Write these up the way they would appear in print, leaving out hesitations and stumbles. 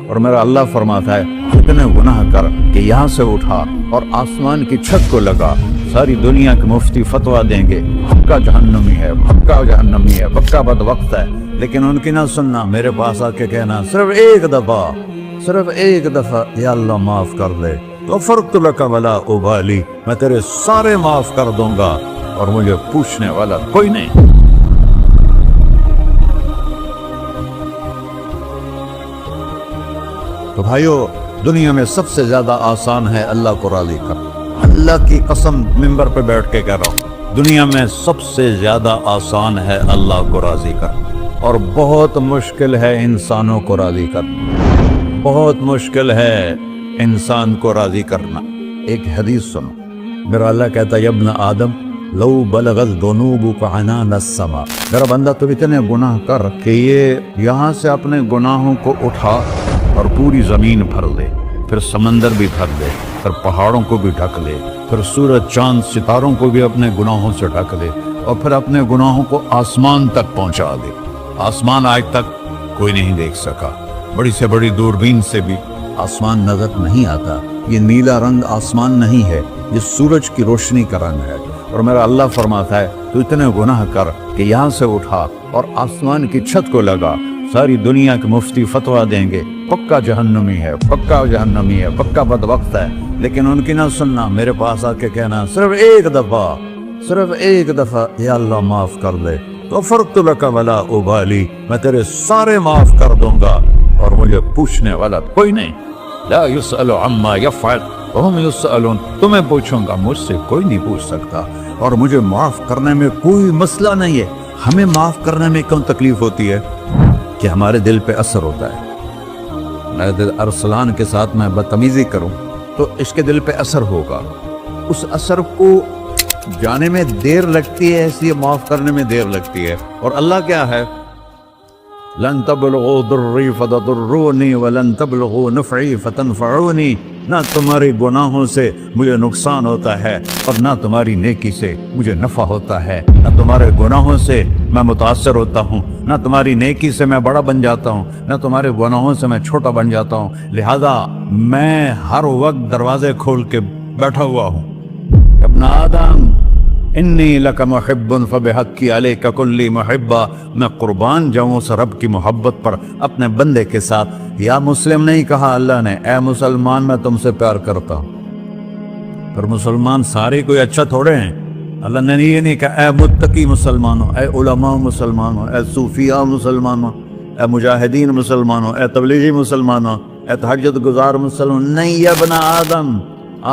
اور میرا اللہ فرماتا ہے اتنے گناہ کر کہ یہاں سے اٹھا اور آسمان کی چھت کو لگا، ساری دنیا کے مفتی فتویٰ دیں گے پکا جہنمی ہے، پکا جہنمی ہے، پکا بدبخت ہے، لیکن ان کی نہ سننا، میرے پاس آ کے کہنا صرف ایک دفعہ یا اللہ معاف کر دے، غفرت لک ولا ابالی، میں تیرے سارے معاف کر دوں گا اور مجھے پوچھنے والا کوئی نہیں۔ تو بھائیو، دنیا میں سب سے زیادہ آسان ہے اللہ کو راضی کرنا، اللہ کی قسم ممبر پہ بیٹھ کے کہہ رہا ہوں، دنیا میں سب سے زیادہ آسان ہے اللہ کو راضی کرنا، اور بہت مشکل ہے انسانوں کو راضی کرنا، بہت مشکل ہے انسان کو راضی کرنا۔ ایک حدیث سنو، میرا اللہ کہتا ہے یا ابن آدم لو بلغت ذنوبک عنان السماء، میرا بندہ تو اتنے گناہ کر کہ یہ یہاں سے اپنے گناہوں کو اٹھا اور پوری زمین بھر لے، پھر سمندر بھی بھر لے، پھر پہاڑوں کو بھی ڈھک لے، پھر سورج چاند ستاروں کو بھی اپنے گناہوں سے ڈھک لے، اور پھر اپنے گناہوں کو آسمان تک پہنچا دے۔ آسمان آج تک کوئی نہیں دیکھ سکا، بڑی سے بڑی دوربین سے بھی آسمان نظر نہیں آتا۔ یہ نیلا رنگ آسمان نہیں ہے، یہ سورج کی روشنی کا رنگ ہے۔ اور میرا اللہ فرماتا ہے تو اتنے گناہ کر کہ یہاں سے اٹھا اور آسمان کی چھت کو لگا، ساری دنیا کے مفتی فتویٰ دیں گے پکا جہنمی ہے، پکا جہنمی ہے، پکا بدبخت ہے، لیکن ان کی نہ سننا، میرے پاس آ کے کہنا صرف ایک دفعہ یا اللہ معاف کر دے، غفرت لک ولا ابالی، میں تیرے سارے معاف کر دوں گا اور مجھے پوچھنے والا کوئی نہیں۔ لا یسأل عما یفعل وهم یسألون، تمہیں پوچھوں گا، مجھ سے کوئی نہیں پوچھ سکتا، اور مجھے معاف کرنے میں کوئی مسئلہ نہیں ہے۔ ہمیں معاف کرنے میں کیوں تکلیف ہوتی ہے؟ کہ ہمارے دل پہ اثر ہوتا ہے۔ میرے دل ارسلان کے ساتھ میں بدتمیزی کروں تو اس کے دل پہ اثر ہوگا، اس اثر کو جانے میں دیر لگتی ہے، اس لیے معاف کرنے میں دیر لگتی ہے۔ اور اللہ کیا ہے؟ لن تبلغوا ضری فتضرونی ولن تبلغوا نفعی فتنفعونی، نہ تمہاری گناہوں سے مجھے نقصان ہوتا ہے اور نہ تمہاری نیکی سے مجھے نفع ہوتا ہے، نہ تمہارے گناہوں سے میں متاثر ہوتا ہوں، نہ تمہاری نیکی سے میں بڑا بن جاتا ہوں، نہ تمہارے گناہوں سے میں چھوٹا بن جاتا ہوں، لہذا میں ہر وقت دروازے کھول کے بیٹھا ہوا ہوں۔ ابن آدم انی لک محب فبحق علیک کلی محبہ، میں قربان جاؤں اس رب کی محبت پر اپنے بندے کے ساتھ۔ یا مسلم نہیں کہا اللہ نے، اے مسلمان میں تم سے پیار کرتا ہوں۔ پر مسلمان سارے کوئی اچھا تھوڑے ہیں، اللہ نے یہ نہیں کہا اے متقی مسلمانوں، اے علماء مسلمانوں، اے صوفیاء مسلمانوں، اے مجاہدین مسلمانوں، اے تبلیغی مسلمانوں، اے تہجد گزار مسلمان، نہیں یا ابن آدم،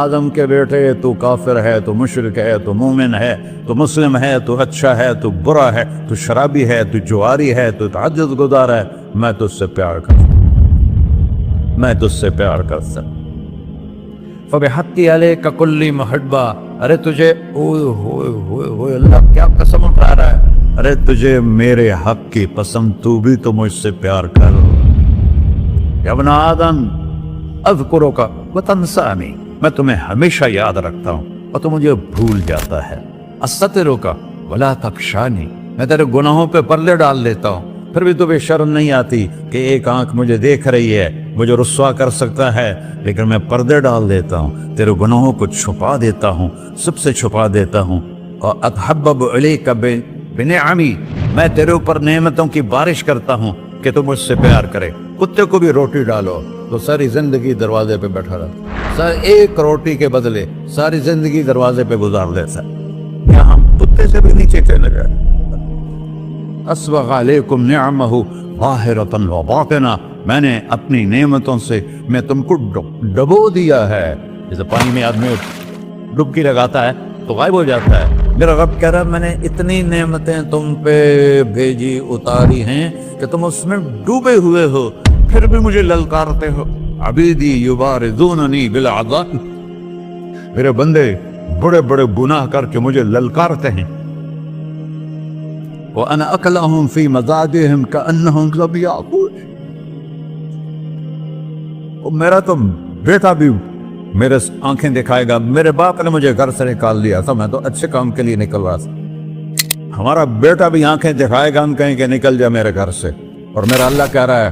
آدم کے بیٹے، تو کافر ہے، تو مشرک ہے، تو مومن ہے، تو مسلم ہے، تو اچھا ہے، تو برا ہے، تو شرابی ہے، تو جواری ہے، تو تہجد گزار ہے، میں تجھ سے پیار کرتا ہوں، میں تجھ سے پیار کرتا ہوں۔ فبحق علیک کلی محبہ، ارے تجھے اوئے اللہ کیا قسم اٹھا رہا ہے، ارے تجھے میرے حق کی قسم، تو بھی تو مجھ سے پیار کر۔ یا ابن آدم اذکرک وتنسانی، میں تمہیں ہمیشہ یاد رکھتا ہوں اور تو مجھے بھول جاتا ہے۔ استترک ولا تخشانی، میں تیرے گناہوں پہ پردے ڈال دیتا ہوں، پھر بھی تمہیں شرم نہیں آتی کہ ایک آنکھ مجھے دیکھ رہی ہے، مجھے رسوا کر سکتا ہے، لیکن میں پردے ڈال دیتا ہوں، تیرے گناہوں کو چھپا دیتا ہوں، سب سے چھپا دیتا ہوں۔ اور اتحبب الیک بنعمی، میں تیرے اوپر نعمتوں کی بارش کرتا ہوں کہ تو مجھ سے پیار کرے۔ کتے کو بھی روٹی ڈالو تو ساری زندگی دروازے پہ بیٹھا رہتا، ایک روٹی کے بدلے ساری زندگی دروازے پہ گزار لیتا ہے۔ یہاں کتے سے بھی نیچے کہنے لگا اسبغ علیکم نعمہ ظاہرۃ و باطنہ، میں نے اپنی نعمتوں سے میں تم کو ڈبو دیا ہے۔ جیسے پانی میں آدمی ڈبکی لگاتا ہے تو غائب ہو جاتا ہے، میرا رب کہہ رہا ہے میں نے اتنی نعمتیں تم پہ بھیجی، اتاری ہیں کہ تم اس میں ڈوبے ہوئے ہو، پھر بھی مجھے للکارتے ہو۔ عبیدی یبارزوننی بالعذاب، میرے بندے بڑے بڑے گناہ کر کے مجھے للکارتے ہیں۔ وَأَنَا أَكْلَهُمْ فِي مَزَاجِهِمْ كَأَنَّهُمْ لَمْ يَعْقُونَ، میرا تو بیٹا بھی میرے آنکھیں دکھائے گا، میرے باپ نے مجھے گھر سے نکال دیا تھا، میں تو اچھے کام کے لیے نکل رہا تھا، ہمارا بیٹا بھی آنکھیں دکھائے گا، ہم کہیں کہ نکل جا میرے گھر سے۔ اور میرا اللہ کہہ رہا ہے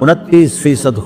29%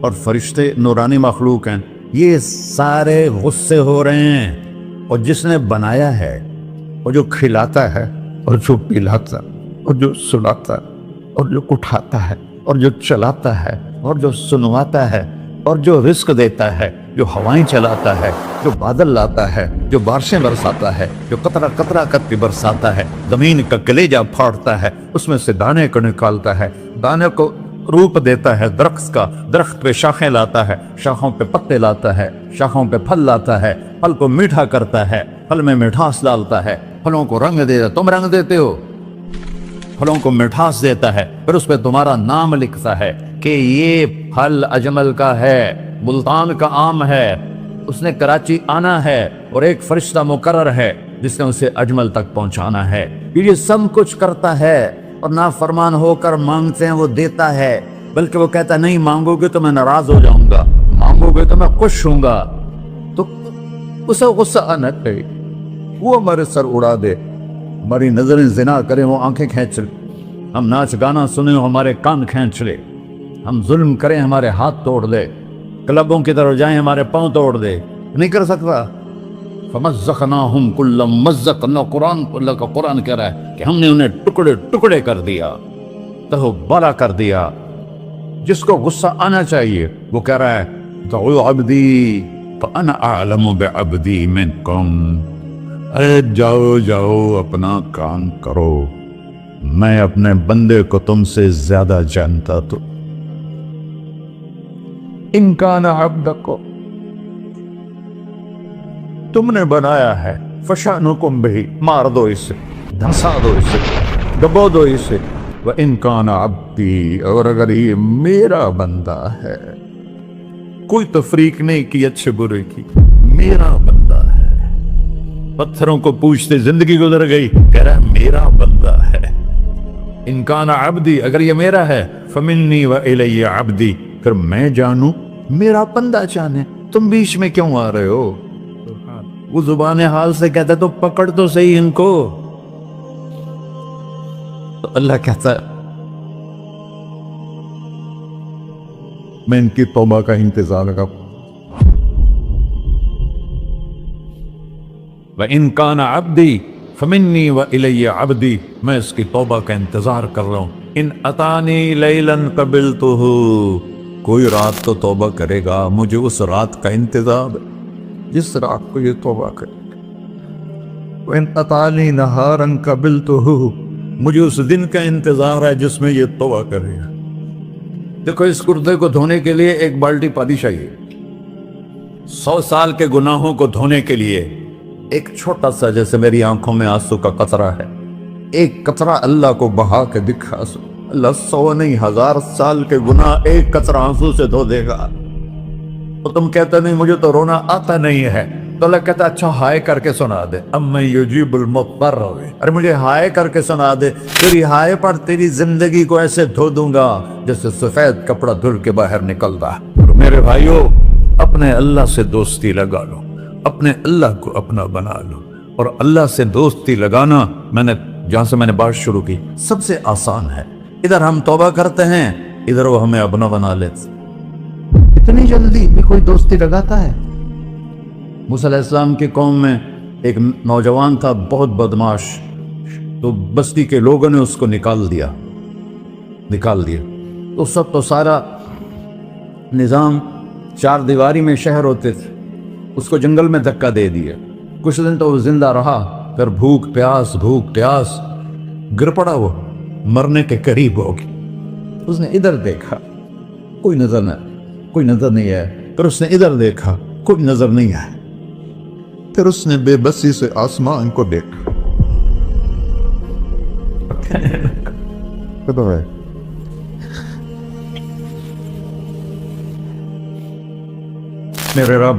اور فرشتے نورانی مخلوق ہیں، یہ سارے غصے ہو رہے ہیں، اور جس نے بنایا ہے، اور جو کھلاتا ہے، اور جو پلاتا، اور جو سلاتا، اور جو اٹھاتا ہے، اور جو چلاتا ہے، اور جو سنواتا ہے، اور جو رزق دیتا ہے، جو ہوائیں چلاتا ہے، جو بادل لاتا ہے، جو بارشیں برساتا ہے، جو قطرہ قطرہ قطرے برساتا ہے، زمین کا کلیجہ پھاڑتا ہے، اس میں سے دانے کو نکالتا ہے، دانے کو روپ دیتا ہے درخت کا، درخت پہ شاخیں لاتا ہے، شاخوں پہ پتے لاتا ہے، شاخوں پہ پھل لاتا ہے، پھل کو میٹھا کرتا ہے، پھل میں مٹھاس ڈالتا ہے، پھلوں کو رنگ دیتا، تم رنگ دیتے ہو، پھلوں کو مٹھاس دیتا ہے، پھر اس پہ تمہارا نام لکھتا ہے کہ یہ پھل اجمل کا ہے، ملتان کا آم ہے، اس نے کراچی آنا ہے، اور ایک فرشتہ مقرر ہے جس نے اسے اجمل تک پہنچانا ہے۔ یہ سب کچھ کرتا ہے، اور نافرمان ہو کر مانگتے ہیں وہ دیتا ہے، بلکہ وہ کہتا ہے نہیں مانگو گے تو میں ناراض ہو جاؤں گا، مانگو گے تو میں خوش ہوں گا، تو اسے غصہ آنا چاہیے، وہ ہمارے سر اڑا دے، ہماری نظریں زنا کریں وہ آنکھیں کھینچ لے، ہم ناچ گانا سنیں ہمارے کان کھینچ لے، ہم ظلم کریں ہمارے ہاتھ توڑ دے، کلبوں کی طرف جائیں ہمارے پاؤں توڑ دے، نہیں کر سکتا۔ فَمَزَّقْنَاهُمْ كُلَّ مُمَزَّقٍ، اللہ کا قرآن کہہ رہا ہے کہ ہم نے انہیں ٹکڑے ٹکڑے کر دیا، تہو بالا کر دیا۔ جس کو غصہ آنا چاہیے وہ کہہ رہا ہے دعوا عبدی فانا اعلم بعبدی منکم، ارے جاؤ جاؤ اپنا کام کرو، میں اپنے بندے کو تم سے زیادہ جانتا تو۔ ان کان عبدکم، تم نے بنایا ہے، فشانکم بہی، مار دو اسے، دھنسا دو اسے، دبو دو اسے، وَإِن كَانَ عَبْدِي، اور اگر یہ میرا بندہ ہے، کوئی تفریق نہیں کی اچھے برے کی، میرا بندہ ہے، پتھروں کو پوچھتے زندگی گزر گئی، کہہ رہا ہے میرا بندہ ہے۔ ان کان عبدی، اگر یہ میرا ہے، فمنی وإلی عبدی، پھر میں جانوں میرا بندہ جانے، تم بیچ میں کیوں آ رہے ہو؟ وہ زبان حال سے کہتا تو پکڑ تو صحیح ان کو، تو اللہ کہتا ہے میں ان کی توبہ کا انتظار کروں، وَإِن كَانَ عَبْدِي فَمِنِّي وَإِلَيَّ عَبْدِي، میں اس کی توبہ کا انتظار کر رہا ہوں۔ ان اتانی لیلاً قبلتہ، کوئی رات تو توبہ کرے گا، مجھے اس رات کا انتظار ہے جس رات کو یہ توبہ کرے گا۔ وَإِنْ أَتَانِي نَهَارًا قَبِلْتُهُ، مجھے اس دن کا انتظار ہے جس میں یہ توبہ کرے گا۔ دیکھو اس کردے کو دھونے کے لیے ایک بالٹی پانی چاہیے، 100 سال کے گناہوں کو دھونے کے لیے ایک چھوٹا سا، جیسے میری آنکھوں میں آنسو کا قطرہ ہے، ایک قطرہ اللہ کو بہا کے دکھا، اللہ 100 نہیں 1000 سال کے گناہ ایک قطرہ آنسو سے دھو دے گا۔ تو تم کہتے نہیں مجھے تو رونا آتا نہیں ہے، تو اللہ کہتا اچھا ہائے کر کے سنا دے، اَمَّن يُجِيبُ الْمُضْطَرَّ، ارے مجھے ہائے کر کے سنا دے، تیری ہائے پر تیری زندگی کو ایسے دھو دوں گا جیسے سفید کپڑا دھل کے باہر نکلتا ہے۔ میرے بھائیو، اپنے اللہ سے دوستی لگا لو، اپنے اللہ کو اپنا بنا لو، اور اللہ سے دوستی لگانا، میں نے جہاں سے میں نے بات شروع کی، سب سے آسان ہے۔ ادھر ہم توبہ کرتے ہیں، ادھر وہ ہمیں اپنا بنا لیتے۔ اتنی جلدی میں کوئی دوستی لگاتا ہے؟ موسیٰ علیہ السلام کی قوم میں ایک نوجوان تھا بہت بدماش، تو بستی کے لوگوں نے اس کو نکال دیا۔ تو سب تو سارا نظام 4 دیواری میں شہر ہوتے تھے، اس کو جنگل میں دھکا دے دیا۔ کچھ دن تو وہ زندہ رہا، پھر بھوک پیاس گر پڑا، وہ مرنے کے قریب ہو گیا۔ اس نے ادھر دیکھا، کوئی نظر نہیں ہے، پھر اس نے ادھر دیکھا، کوئی نظر نہیں ہے، پھر اس نے بے بسی سے آسمان کو دیکھا، میرے رب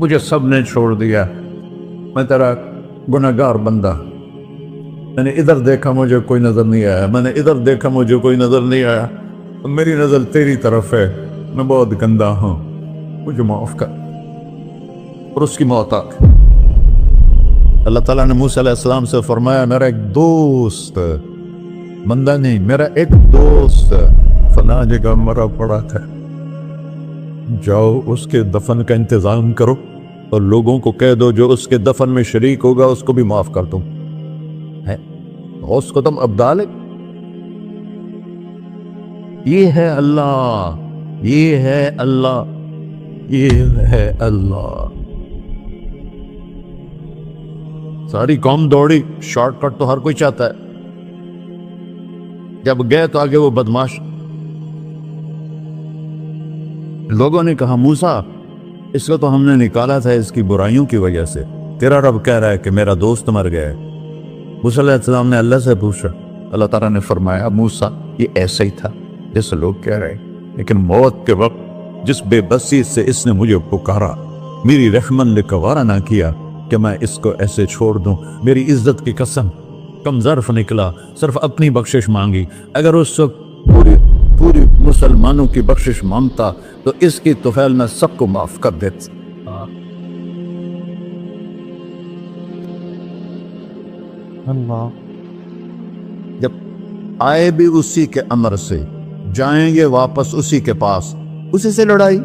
مجھے سب نے چھوڑ دیا، میں تیرا گنہگار بندہ، میں نے ادھر دیکھا مجھے کوئی نظر نہیں آیا، میں نے ادھر دیکھا مجھے کوئی نظر نہیں آیا، میری نظر تیری طرف ہے، میں بہت گندا ہوں، مجھے معاف کر۔ اور اس کی موت آ گئی۔ اللہ تعالیٰ نے موسیٰ علیہ السلام سے فرمایا میرا ایک دوست، بندہ نہیں، میرا ایک دوست فلاں جگہ مرا پڑا تھا، جاؤ اس کے دفن کا انتظام کرو اور لوگوں کو کہہ دو جو اس کے دفن میں شریک ہوگا اس کو بھی معاف کر دوں ہے اس کو تم ابدال ہے یہ ہے اللہ یہ ہے اللہ یہ ہے اللہ ساری قوم دوڑی شارٹ کٹ تو ہر کوئی چاہتا ہے جب گئے تو آگے وہ بدماش لوگوں نے کہا موسیٰ اس کو تو ہم نے نکالا تھا اس کی برائیوں کی وجہ سے تیرا رب کہہ رہا ہے کہ میرا دوست مر گیا ہے موسیٰ علیہ السلام نے اللہ سے پوچھا اللہ تعالیٰ نے فرمایا موسیٰ یہ ایسا ہی تھا جیسے لوگ کہہ رہے ہیں لیکن موت کے وقت جس بے بسی سے اس نے مجھے پکارا میری رحمن نے گوارا نہ کیا کہ میں اس کو ایسے چھوڑ دوں میری عزت کی قسم کم ظرف نکلا صرف اپنی بخشش مانگی اگر اس وقت پوری مسلمانوں کی بخشش مانگتا تو اس کی طفیل میں سب کو معاف کر دیتا اللہ جب آئے بھی اسی کے امر سے جائیں گے واپس اسی کے پاس اسی سے لڑائی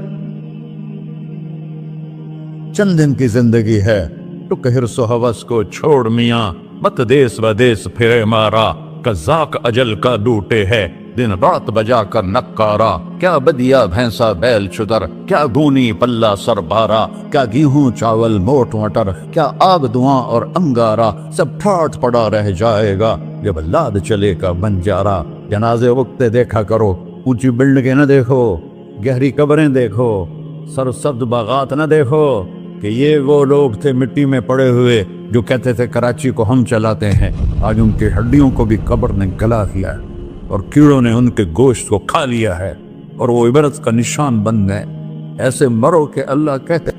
چند دن کی زندگی ہے تو حرص و ہوس کو چھوڑ میاں مت دیس و دیس پھرے مارا قزاق اجل کا ڈوٹے ہے دن رات بجا کر نکارا کیا بدیا بھینسا بیل چدر کیا گونی پلہ سر بارا کیا گیہوں چاول موٹ مٹر کیا آگ دھواں اور انگارا سب ٹھاٹ پڑا رہ جائے گا جب لاد چلے کا بنجارا جنازے وقت دیکھا کرو اونچی بلڈنگیں نہ دیکھو گہری قبریں دیکھو سرسبز باغات نہ دیکھو کہ یہ وہ لوگ تھے مٹی میں پڑے ہوئے جو کہتے تھے کراچی کو ہم چلاتے ہیں آج ان کی ہڈیوں کو بھی قبر نے گلا دیا ہے اور کیڑوں نے ان کے گوشت کو کھا لیا ہے اور وہ عبرت کا نشان بن گئے ایسے مرو کہ اللہ کہتے